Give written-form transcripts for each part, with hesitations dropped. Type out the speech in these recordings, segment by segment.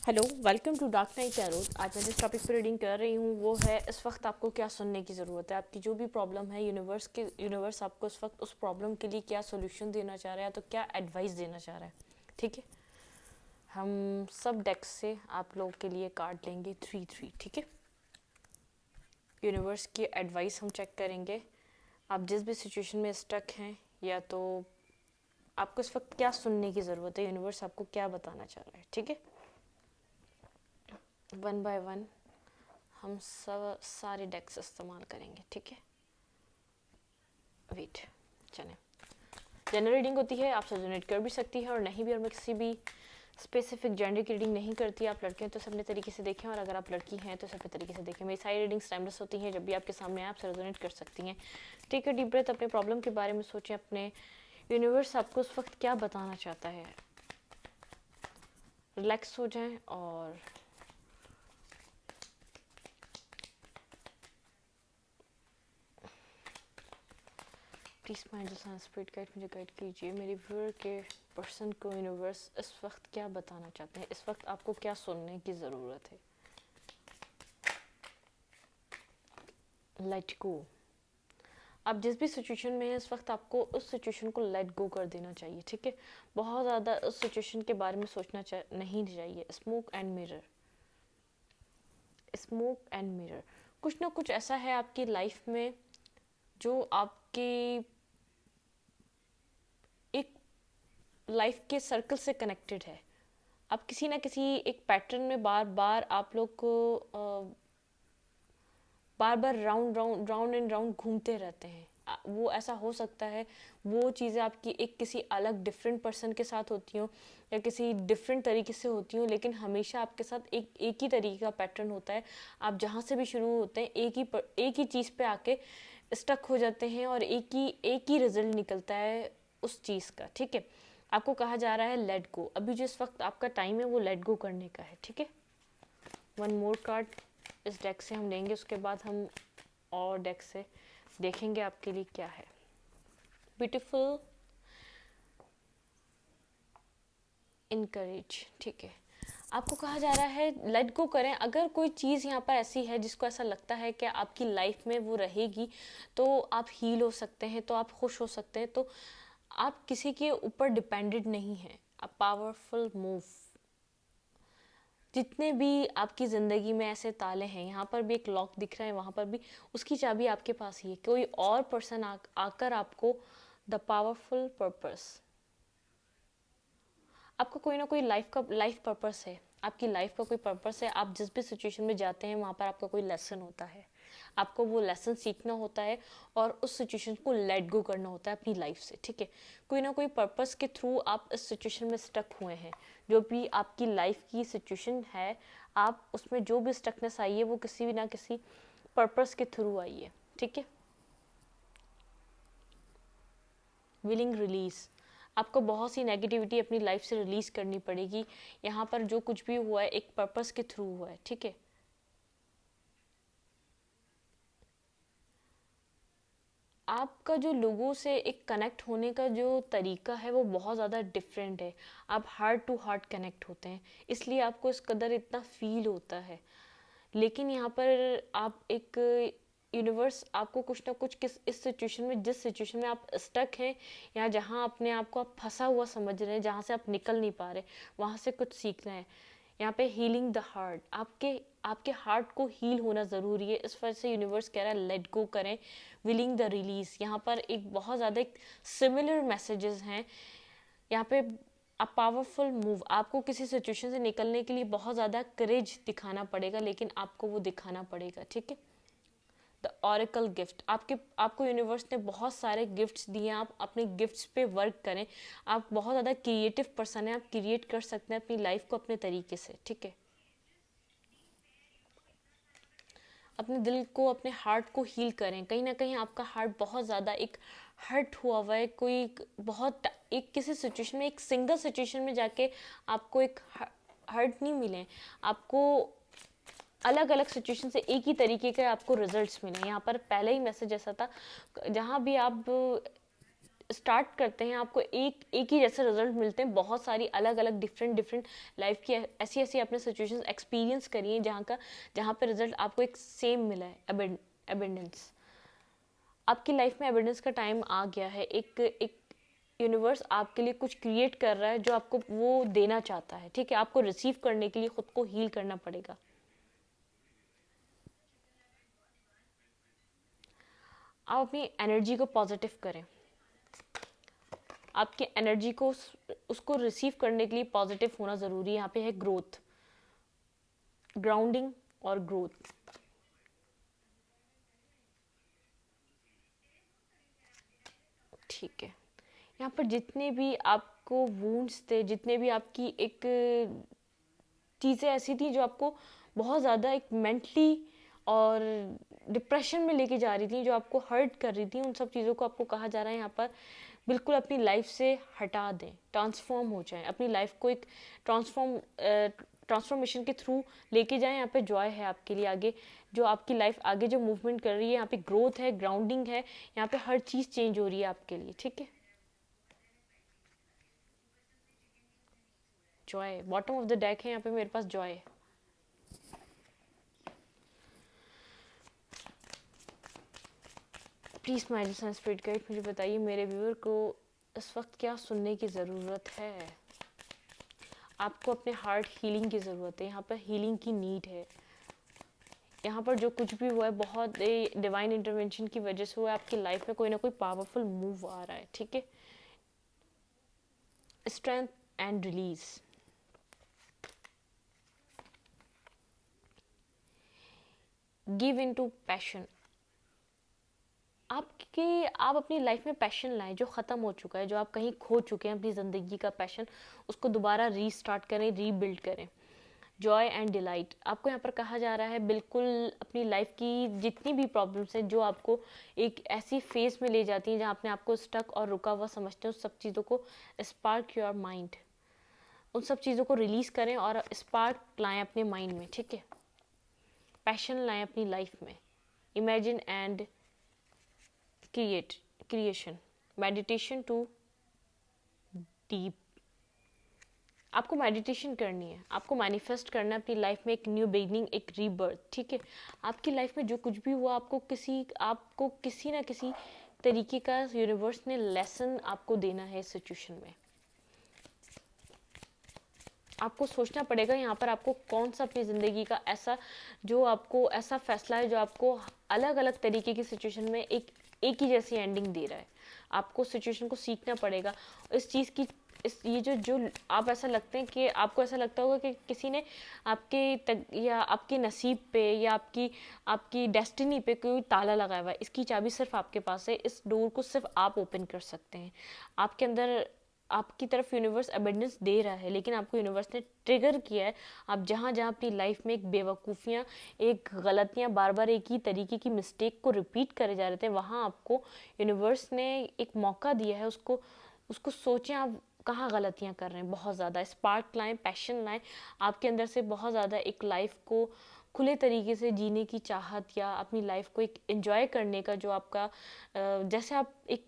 Hello, welcome to Dark Night Tarot. आज मैं जिस टॉपिक पर रीडिंग कर रही हूँ वो है इस वक्त आपको क्या सुनने की ज़रूरत है। आपकी जो भी प्रॉब्लम है, यूनिवर्स आपको इस वक्त उस प्रॉब्लम के लिए क्या सोल्यूशन देना चाह रहा है, तो क्या एडवाइस देना चाह रहा है। ठीक है, हम सब डेक्स से आप लोगों के लिए कार्ड लेंगे 3-3। ठीक है, यूनिवर्स की एडवाइस हम चेक करेंगे। आप जिस भी सिचुएशन में स्टक हैं, या तो आपको इस वक्त क्या सुनने की ज़रूरत है, यूनिवर्स आपको क्या बताना चाह रहा है। ठीक है, वन बाय वन हम सब सारे डेक्स इस्तेमाल करेंगे। ठीक है, वेट, चलें। जनरल रीडिंग होती है, आप सब जनरेट कर भी सकती है और नहीं भी, और मैं किसी भी स्पेसिफिक जेंडर की रीडिंग नहीं करती। आप लड़के हैं तो सब अपने तरीके से देखें, और अगर आप लड़की हैं तो सब अपने तरीके से देखें। मेरी सारी रीडिंग्स टाइमलेस होती हैं, जब भी आपके सामने आए आप रेजोनेट कर सकती हैं। टेक अ डीप ब्रेथ, अपने प्रॉब्लम के बारे में सोचें, अपने यूनिवर्स आपको उस वक्त क्या बताना चाहता है। रिलैक्स हो जाएं और प्लीज़ माइंड स्पिरिट गाइड मुझे गाइड कीजिए। मेरे व्यूअर के पर्सन को यूनिवर्स इस वक्त क्या बताना चाहते हैं, इस वक्त आपको क्या सुनने की ज़रूरत है। Let go. आप जिस भी सिचुएशन में हैं इस वक्त आपको उस सिचुएशन को लेट गो कर देना चाहिए। ठीक है, बहुत ज़्यादा उस सिचुएशन के बारे में सोचना नहीं चाहिए। Smoke and mirror, smoke and mirror, कुछ ना कुछ ऐसा है आपकी लाइफ में जो आपकी एक लाइफ के सर्कल से कनेक्टेड है। आप किसी ना किसी एक पैटर्न में बार बार आप लोग को बार बार round round round and round घूमते रहते हैं। वो ऐसा हो सकता है वो चीज़ें आपकी एक किसी अलग डिफरेंट पर्सन के साथ होती हों, या किसी डिफरेंट तरीके से होती हों, लेकिन हमेशा आपके साथ एक ही तरीके का पैटर्न होता है। आप जहाँ से भी शुरू होते हैं एक ही चीज़ पे आके स्टक हो जाते हैं, और एक ही रिजल्ट निकलता है उस चीज़ का। ठीक है, आपको कहा जा रहा है लेट गो। अभी जिस वक्त आपका टाइम है वो लेट गो करने का है। ठीक है, वन मोर कार्ड इस डेक से हम लेंगे, उसके बाद हम और डेक से देखेंगे आपके लिए क्या है। Beautiful encourage. ठीक है, आपको कहा जा रहा है लेट गो करें। अगर कोई चीज़ यहाँ पर ऐसी है जिसको ऐसा लगता है कि आपकी लाइफ में वो रहेगी, तो आप हील हो सकते हैं, तो आप खुश हो सकते हैं, तो आप किसी के ऊपर डिपेंडेंट नहीं हैं। A powerful move. जितने भी आपकी ज़िंदगी में ऐसे ताले हैं, यहाँ पर भी एक लॉक दिख रहा है, वहाँ पर भी उसकी चाबी आपके पास ही है। कोई और पर्सन आकर आपको द पावरफुल पर्पस, आपका कोई ना कोई लाइफ पर्पस है। आपकी लाइफ का कोई पर्पस है। आप जिस भी सिचुएशन में जाते हैं वहाँ पर आपका कोई लेसन होता है, आपको वो लेसन सीखना होता है और उस सिचुएशन को लेट गो करना होता है अपनी लाइफ से। ठीक है, कोई ना कोई पर्पस के थ्रू आप इस सिचुएशन में स्टक हुए हैं। जो भी आपकी लाइफ की सिचुएशन है, आप उसमें जो भी स्टकनेस आई है वो किसी भी ना किसी पर्पस के थ्रू आई है। ठीक है, विलिंग रिलीज, आपको बहुत सी नेगेटिविटी अपनी लाइफ से रिलीज करनी पड़ेगी। यहाँ पर जो कुछ भी हुआ है एक पर्पस के थ्रू हुआ है। ठीक है, आपका जो लोगों से एक कनेक्ट होने का जो तरीका है वो बहुत ज़्यादा डिफरेंट है। आप हार्ट टू हार्ट कनेक्ट होते हैं, इसलिए आपको इस कदर इतना फील होता है। लेकिन यहाँ पर आप एक यूनिवर्स आपको कुछ ना कुछ किस इस सिचुएशन में, जिस सिचुएशन में आप स्टक हैं, या जहाँ अपने आप को आप फंसा हुआ समझ रहे हैं, जहाँ से आप निकल नहीं पा रहे, वहाँ से कुछ सीखना है। यहाँ पे हीलिंग द हार्ट, आपके आपके हार्ट को हील होना ज़रूरी है। इस वजह से यूनिवर्स कह रहा है लेट गो करें, विलिंग द रिलीज। यहाँ पर एक बहुत ज़्यादा एक सिमिलर मैसेजेस हैं यहाँ पे। अ पावरफुल मूव, आपको किसी सिचुएशन से निकलने के लिए बहुत ज़्यादा करेज दिखाना पड़ेगा, लेकिन आपको वो दिखाना पड़ेगा। ठीक है, द ऑरिकल गिफ्ट, आपको यूनिवर्स ने बहुत सारे गिफ्ट्स दिए हैं। आप अपने गिफ्ट्स पे वर्क करें। आप बहुत ज़्यादा क्रिएटिव पर्सन हैं, आप क्रिएट कर सकते हैं अपनी लाइफ को अपने तरीके से। ठीक है, अपने दिल को, अपने हार्ट को हील करें। कहीं ना कहीं आपका हार्ट बहुत ज़्यादा एक हर्ट हुआ है, कोई बहुत एक किसी सिचुएशन में, एक सिंगल सिचुएशन में जाके आपको एक हर्ट नहीं मिले, आपको अलग अलग सिचुएशन से एक ही तरीके के आपको रिजल्ट्स मिले। यहाँ पर पहले ही मैसेज ऐसा था, जहाँ भी आप स्टार्ट करते हैं आपको एक ही जैसे रिजल्ट मिलते हैं, बहुत सारी अलग अलग डिफरेंट लाइफ की ऐसी ऐसी आपने सिचुएशंस एक्सपीरियंस करी हैं जहाँ पे रिजल्ट आपको एक सेम मिला है, एबेंडेंस। आपकी लाइफ में एबेंडेंस का टाइम आ गया है, एक यूनिवर्स आपके लिए कुछ क्रिएट कर रहा है जो आपको वो देना चाहता है, ठीक है। आपको रिसीव करने के लिए खुद को हील करना पड़ेगा। आप अपनी एनर्जी को पॉजिटिव करें। आपकी एनर्जी को उसको रिसीव करने के लिए पॉजिटिव होना ज़रूरी है। यहाँ पे है ग्रोथ, ग्राउंडिंग और ग्रोथ। ठीक है, यहाँ पर जितने भी आपको वूंड्स थे, जितने भी आपकी एक चीज़ें ऐसी थी जो आपको बहुत ज़्यादा एक मेंटली और डिप्रेशन में लेके जा रही थी, जो आपको हर्ट कर रही थी, उन सब चीज़ों को आपको कहा जा रहा है यहाँ पर बिल्कुल अपनी लाइफ से हटा दें, ट्रांसफॉर्म हो जाएं, अपनी लाइफ को एक ट्रांसफॉर्मेशन के थ्रू लेके जाएं। यहाँ पे जॉय है आपके लिए आगे, जो आपकी लाइफ आगे जो मूवमेंट कर रही है, यहाँ पे ग्रोथ है, ग्राउंडिंग है, यहाँ पे हर चीज़ चेंज हो रही है आपके लिए, ठीक है। Joy bottom of the deck है, यहाँ पे मेरे पास जॉय है। Please my divine spirit guide, मुझे बताइए मेरे व्यूअर को इस वक्त क्या सुनने की ज़रूरत है। आपको अपने हार्ट हीलिंग की ज़रूरत है, यहाँ पर हीलिंग की नीड है। यहाँ पर जो कुछ भी हुआ है बहुत डिवाइन इंटरवेंशन की वजह से हुआ है। आपकी लाइफ में कोई ना कोई पावरफुल मूव आ रहा है, ठीक है। Strength and release. Give in to passion. आप अपनी लाइफ में पैशन लाएं जो ख़त्म हो चुका है, जो आप कहीं खो चुके हैं अपनी ज़िंदगी का पैशन, उसको दोबारा रीस्टार्ट करें, रीबिल्ड करें। जॉय एंड डिलाइट, आपको यहाँ पर कहा जा रहा है बिल्कुल अपनी लाइफ की जितनी भी प्रॉब्लम्स हैं जो आपको एक ऐसी फेज में ले जाती हैं जहाँ अपने आपको स्टक और रुका हुआ समझते हैं, उस सब चीज़ों को स्पार्क योर माइंड, उन सब चीज़ों को रिलीज़ करें और स्पार्क लाएं अपने माइंड में, ठीक है। पैशन लाएं अपनी लाइफ में। Imagine and creation, meditation to deep. आपको मेडिटेशन करनी है, आपको मैनिफेस्ट करना है अपनी लाइफ में एक न्यू बिगिनिंग, एक रीबर्थ, ठीक है। आपकी लाइफ में जो कुछ भी हुआ, आपको किसी ना किसी तरीके का यूनिवर्स ने लेसन आपको देना है इस सिचुएशन में। आपको सोचना पड़ेगा यहाँ पर आपको कौन सा अपनी ज़िंदगी का ऐसा जो आपको ऐसा फैसला है जो आपको अलग अलग तरीके की सिचुएशन में एक ही जैसी एंडिंग दे रहा है। आपको सिचुएशन को सीखना पड़ेगा इस चीज़ की। ये जो आप ऐसा लगते हैं कि आपको ऐसा लगता होगा कि किसी ने या आपके नसीब पे या आपकी डेस्टिनी पे कोई ताला लगाया हुआ है। इसकी चाबी सिर्फ आपके पास है, इस डोर को सिर्फ आप ओपन कर सकते हैं। आपके अंदर आपकी तरफ यूनिवर्स अबेंडेंस दे रहा है, लेकिन आपको यूनिवर्स ने ट्रिगर किया है। आप जहाँ जहाँ अपनी लाइफ में एक बेवकूफ़ियाँ, एक गलतियाँ, बार बार एक ही तरीके की मिस्टेक को रिपीट करे जा रहे थे, वहाँ आपको यूनिवर्स ने एक मौका दिया है। उसको सोचें आप कहाँ गलतियाँ कर रहे हैं। बहुत ज़्यादा स्पार्क लाएं, पैशन लाएं आपके अंदर से, बहुत ज़्यादा एक लाइफ को खुले तरीके से जीने की चाहत या अपनी लाइफ को एक एंजॉय करने का जो आपका जैसे आप एक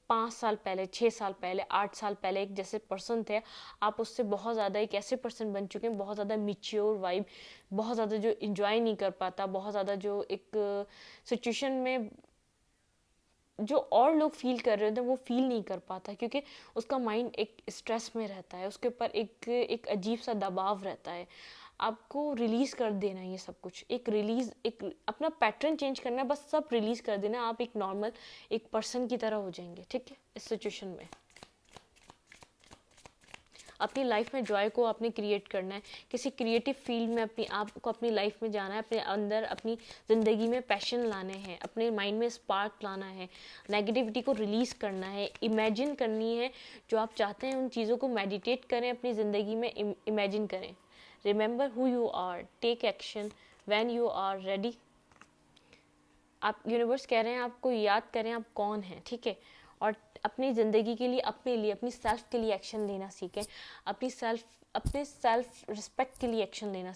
5 साल पहले, 6 साल पहले, 8 साल पहले एक जैसे पर्सन थे, आप उससे बहुत ज़्यादा एक ऐसे पर्सन बन चुके हैं, बहुत ज़्यादा मिच्योर वाइब, बहुत ज़्यादा जो इंजॉय नहीं कर पाता, बहुत ज़्यादा जो एक सिचुएशन में जो और लोग फील कर रहे थे वो फील नहीं कर पाता, क्योंकि उसका माइंड एक स्ट्रेस में रहता है, उसके ऊपर एक अजीब सा दबाव रहता है। आपको रिलीज़ कर देना ये सब कुछ, एक अपना पैटर्न चेंज करना है, बस सब रिलीज़ कर देना, आप एक नॉर्मल एक पर्सन की तरह हो जाएंगे, ठीक है। इस सिचुएशन में अपनी लाइफ में जॉय को आपने क्रिएट करना है, किसी क्रिएटिव फील्ड में आपको अपनी लाइफ में जाना है, अपने अंदर अपनी ज़िंदगी में पैशन लाने हैं, अपने माइंड में स्पार्क लाना है, नेगेटिविटी को रिलीज़ करना है, इमेजिन करनी है जो आप चाहते हैं, उन चीज़ों को मेडिटेट करें, अपनी ज़िंदगी में इमेजिन करें। Remember who you are, take action when you are ready. आप यूनिवर्स कह रहे हैं आपको याद करें आप कौन हैं, ठीक है। और अपनी ज़िंदगी के लिए, अपनी सेल्फ के लिए एक्शन लेना सीखें, अपने सेल्फ रिस्पेक्ट के लिए एक्शन लेना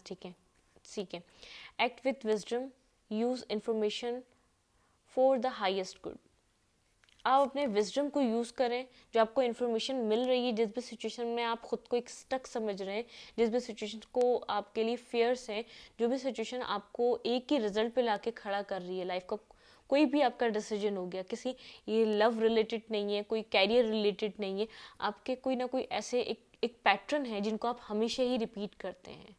सीखें। Act with wisdom, use information for the highest good. आप अपने विजडम को यूज़ करें, जो आपको इन्फॉर्मेशन मिल रही है, जिस भी सिचुएशन में आप खुद को एक स्टक समझ रहे हैं, जिस भी सिचुएशन को आपके लिए फियर्स हैं, जो भी सिचुएशन आपको एक ही रिजल्ट पे लाके खड़ा कर रही है, लाइफ का कोई भी आपका डिसीजन हो गया, किसी ये लव रिलेटेड नहीं है, कोई कैरियर रिलेटेड नहीं है, आपके कोई ना कोई ऐसे एक पैटर्न है जिनको आप हमेशा ही रिपीट करते हैं।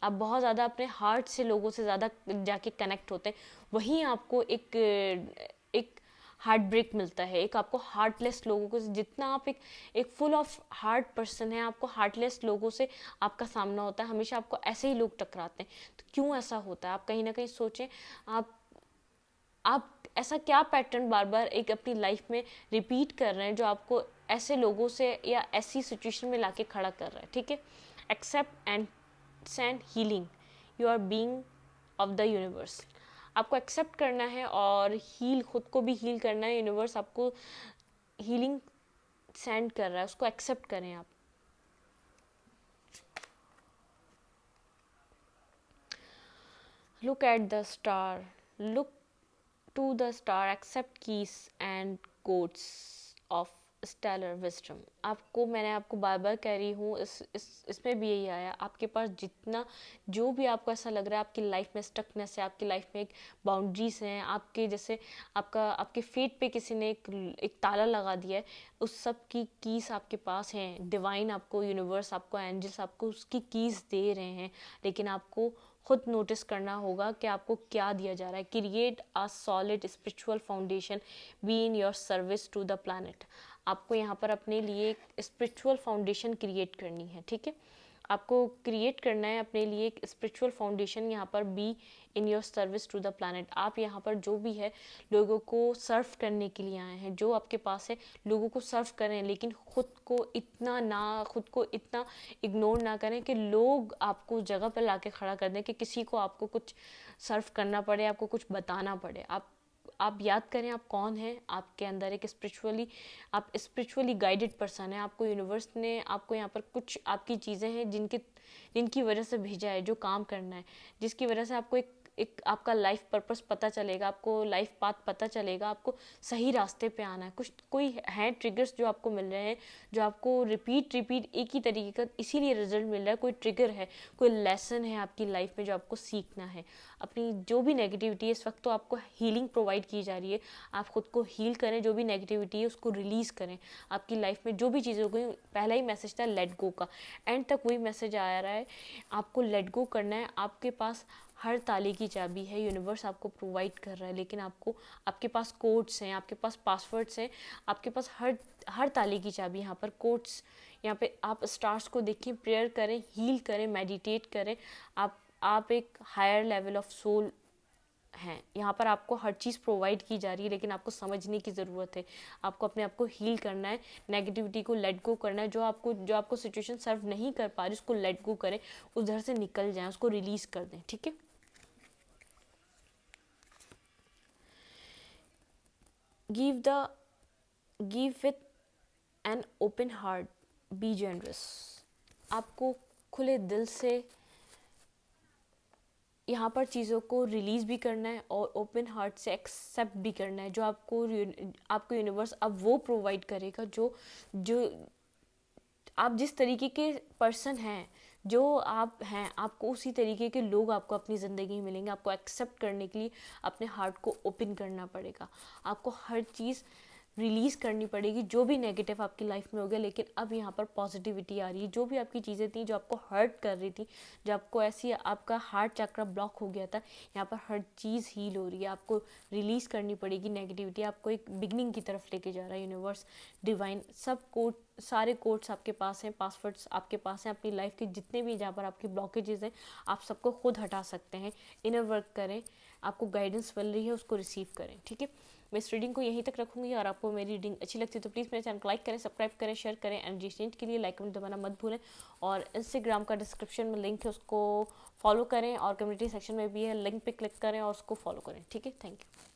आप बहुत ज़्यादा अपने हार्ट से लोगों से ज़्यादा जाके कनेक्ट होते हैं, वहीं आपको एक हार्ट ब्रेक मिलता है, एक आपको हार्टलेस लोगों को, जितना आप एक फुल ऑफ हार्ट पर्सन है, आपको हार्टलेस लोगों से आपका सामना होता है, हमेशा आपको ऐसे ही लोग टकराते हैं। तो क्यों ऐसा होता है, आप कहीं ना कहीं सोचें। आप ऐसा क्या पैटर्न बार बार एक अपनी लाइफ में रिपीट कर रहे हैं जो आपको ऐसे लोगों से या ऐसी सिचुएशन में लाके खड़ा कर रहा है। ठीक है, accept and send healing, you are being of the universe. आपको एक्सेप्ट करना है और खुद को भी हील करना है। यूनिवर्स आपको हीलिंग सेंड कर रहा है, उसको एक्सेप्ट करें आप। Look at the star, look to the star, accept keys and codes of stellar wisdom. मैंने आपको बार बार कह रही हूँ, इसमें भी यही आया, आपके पास जितना जो भी आपको ऐसा लग रहा है आपकी लाइफ में स्टकनेस है, आपकी लाइफ में एक बाउंड्रीज हैं, आपके जैसे आपके फेट पे किसी ने एक ताला लगा दिया है, उस सब की कीज आपके पास हैं। डिवाइन आपको, यूनिवर्स आपको, एंजल्स आपको उसकी कीज दे रहे हैं, लेकिन आपको खुद नोटिस करना होगा कि आपको क्या दिया जा रहा है। Create a solid spiritual foundation, be in your service to the planet. आपको यहाँ पर अपने लिए एक स्पिरिचुअल फाउंडेशन क्रिएट करनी है। ठीक है, आपको क्रिएट करना है अपने लिए एक स्पिरिचुअल फाउंडेशन, यहाँ पर be in your service to the planet. आप यहाँ पर जो भी है लोगों को सर्व करने के लिए आए हैं, जो आपके पास है लोगों को सर्व करें, लेकिन खुद को इतना इग्नोर ना करें कि लोग आपको जगह पर लाके खड़ा कर दें, कि किसी को आपको कुछ सर्व करना पड़े, आपको कुछ बताना पड़े। आप याद करें आप कौन हैं। आपके अंदर एक स्पिरिचुअली गाइडेड पर्सन है। आपको यूनिवर्स ने आपको यहाँ पर कुछ आपकी चीज़ें हैं जिनकी वजह से भेजा है, जो काम करना है, जिसकी वजह से आपको एक आपका लाइफ पर्पस पता चलेगा, आपको लाइफ पाथ पता चलेगा, आपको सही रास्ते पे आना है। कोई है ट्रिगर्स जो आपको मिल रहे हैं, जो आपको रिपीट एक ही तरीके का इसीलिए रिजल्ट मिल रहा है। कोई ट्रिगर है, कोई लेसन है आपकी लाइफ में जो आपको सीखना है। अपनी जो भी नेगेटिविटी है, इस वक्त तो आपको हीलिंग प्रोवाइड की जा रही है, आप खुद को हील करें। जो भी नेगेटिविटी है उसको रिलीज़ करें। आपकी लाइफ में जो भी चीज़ें हो गई, पहला ही मैसेज था लेट गो का, एंड तक वही मैसेज आ रहा है, आपको लेट गो करना है। आपके पास हर ताले की चाबी है, यूनिवर्स आपको प्रोवाइड कर रहा है, लेकिन आपके पास कोड्स हैं, आपके पास पासवर्ड्स हैं, आपके पास हर ताले की चाबी। यहाँ पर कोड्स, यहाँ पे आप स्टार्स को देखें, प्रेयर करें, हील करें, मेडिटेट करें। आप एक हायर लेवल ऑफ सोल हैं। यहाँ पर आपको हर चीज़ प्रोवाइड की जा रही है, लेकिन आपको समझने की ज़रूरत है। आपको अपने आप को हील करना है, नेगेटिविटी को लेट गो करना है। जो आपको सिचुएशन सर्व नहीं कर पा रही, उसको लेट गो करें, उधर से निकल जाएं, उसको रिलीज़ कर दें। ठीक है, give with an open heart, B generous. आपको खुले दिल से यहाँ पर चीज़ों को रिलीज़ भी करना है और ओपन हार्ट से एक्सेप्ट भी करना है। जो आपको यूनिवर्स अब वो प्रोवाइड करेगा जो आप जिस तरीके के पर्सन हैं, जो आप हैं, आपको उसी तरीके के लोग आपको अपनी ज़िंदगी में मिलेंगे। आपको एक्सेप्ट करने के लिए अपने हार्ट को ओपन करना पड़ेगा। आपको हर चीज़ रिलीज़ करनी पड़ेगी, जो भी नेगेटिव आपकी लाइफ में हो गया। लेकिन अब यहाँ पर पॉजिटिविटी आ रही है। जो भी आपकी चीज़ें थी जो आपको हर्ट कर रही थी, जो आपको ऐसी आपका हार्ट चक्र ब्लॉक हो गया था, यहाँ पर हर चीज़ हील हो रही है। आपको रिलीज़ करनी पड़ेगी नेगेटिविटी। आपको एक बिगनिंग की तरफ लेके जा रहा है यूनिवर्स, डिवाइन। सारे कोड्स आपके पास हैं, पासवर्ड्स आपके पास हैं। अपनी लाइफ के जितने भी जहाँ पर आपकी ब्लॉकेजेस हैं, आप सबको खुद हटा सकते हैं। इनर वर्क करें, आपको गाइडेंस मिल रही है, उसको रिसीव करें। ठीक है, मैं इस रीडिंग को यहीं तक रखूंगी। और आपको मेरी रीडिंग अच्छी लगती है तो प्लीज़ मेरे चैनल को लाइक करें, सब्सक्राइब करें, शेयर करें। एनर्जी एक्सचेंज के लिए लाइक कमेंट दबाना मत भूलें। और इंस्टाग्राम का डिस्क्रिप्शन में लिंक है, उसको फॉलो करें। और कम्युनिटी सेक्शन में भी है, लिंक पे क्लिक करें और उसको फॉलो करें। ठीक है, थैंक यू।